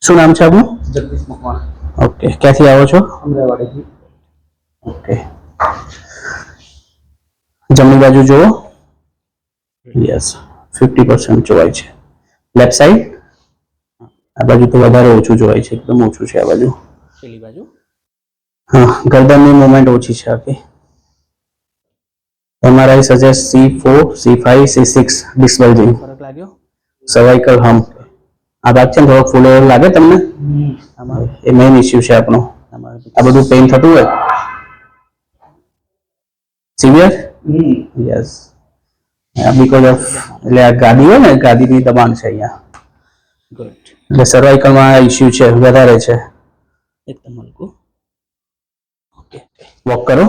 શું નામ છે આપનું? જગદીશ મકવાણા. ઓકે, ક્યાંથી આવો છો? અમદાવાદથી. ઓકે, જમણી બાજુ જુઓ. યસ, 50% જોવાય છે. લેફ્ટ સાઈડ આ બાજુ તો વધારે ઓછું જોવાય છે, એકદમ ઓછું છે આ બાજુ. પેલી બાજુ હા, ગરદનની મૂવમેન્ટ ઓછી છે આખી. MRI suggest C4 C5 C6 disc bulging. ફરક લાગ્યો? સર્વાઇકલ હમ્પ આ ભાગ છે ને થોડોક ફૂલો લાગે તમને? એ મેઇન ઇસ્યુ છે આપણો. આ બધું પેઇન થતું હોય સિવિયર? યસ, બીકોઝ ઓફ એટલે આ ગાદી હોય ને, ગાદીની દબાણ છે અહીંયા. ગુડ. એટલે સર્વાઇકલમાં ઇસ્યુ છે, વધારે છે. એકદમ હલકું. ઓકે, વોક કરો,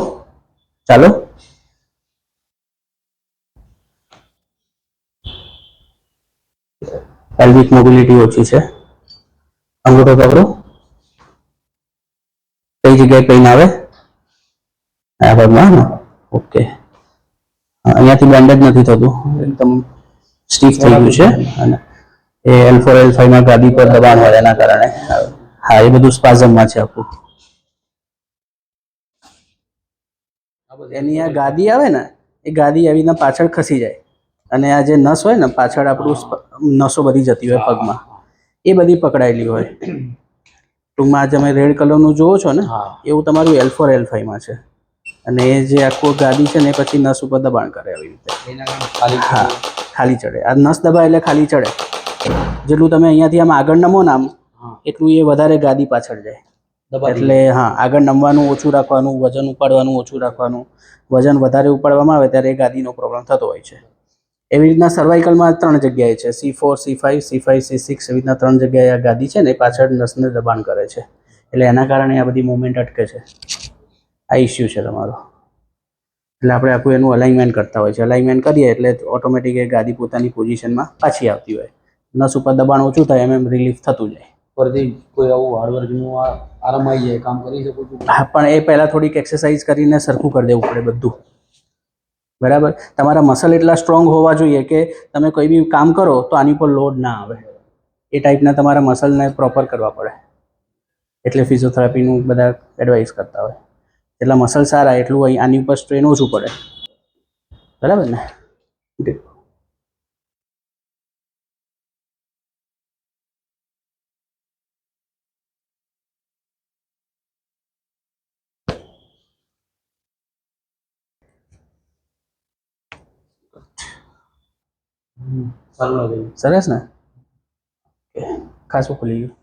ચાલો. પેલ્વિક મોબિલિટી ઓછી છે. અંગૂઠો પકડો. કઈ જગ્યાએ પેઇન આવે? આ ભાગમાં ને? ઓકે, અહીંયાથી બેન્ડ જ નથી થતું, એકદમ સ્ટીફ થઈ ગયું છે. અને એ L4 L5 માં ગાદી પર દબાણ હોય એના કારણે. હા, એ બધું સ્પાઝમમાં છે આખું. એની આ ગાદી આવે ને, એ ગાદી આવી રીતના પાછળ ખસી જાય અને આ જે નસ હોય ને પાછળ આપણું નસો બધી જતી હોય પગમાં, એ બધી પકડાયેલી હોય. ટૂંકમાં તમે રેડ કલરનું જોવો છો ને, એવું તમારું L4 L5 માં છે. અને એ જે આખું ગાદી છે ને પછી નસ ઉપર દબાણ કરે આવી રીતે. હા, ખાલી ચડે. આ નસ દબાય એટલે ખાલી ચડે. જેટલું તમે અહીંયાથી આમ આગળ નમો ને આમ, એટલું એ વધારે ગાદી પાછળ જાય. એટલે હા, આગળ નમવાનું ઓછું રાખવાનું, વજન ઉપાડવાનું ઓછું રાખવાનું. વજન વધારે ઉપાડવામાં આવે ત્યારે એ ગાદીનો પ્રોબ્લેમ થતો હોય છે. એવી રીતના સર્વાઇકલમાં 3 જગ્યાએ છે, C4 C5 C5 C6 એવી રીતના 3 જગ્યાએ આ ગાદી છે ને પાછળ નસને દબાણ કરે છે. એટલે એના કારણે આ બધી મૂવમેન્ટ અટકે છે. આ ઇસ્યુ છે તમારો. એટલે આપણે આખું એનું અલાઇનમેન્ટ કરતા હોય છે. અલાઇનમેન્ટ કરીએ એટલે ઓટોમેટિક એ ગાદી પોતાની પોઝિશનમાં પાછી આવતી હોય. નસ ઉપર દબાણ ઓછું થાય એમ રિલીફ થતું જાય. પરથી કોઈ આવું હાર્ડવર્કનું આરામ આવી જાય, કામ કરી શકો છો? હા, પણ એ પહેલાં થોડીક એક્સરસાઇઝ કરીને સરખું કરી દેવું પડે બધું. બરાબર, તમારા મસલ એટલા સ્ટ્રોંગ હોવા જોઈએ કે તમે કોઈ બી કામ કરો તો આની પર લોડ ના આવે. એ ટાઈપના તમારા મસલને પ્રોપર કરવા પડે. એટલે ફિઝિયોથેરાપીનું બધા એડવાઇસ કરતા હોય. એટલા મસલ સારા એટલું આની ઉપર સ્ટ્રેન ઓછું પડે. બરાબર ને? સારું લાગે. સરસ ને? ખાસું ખુલી ગયું.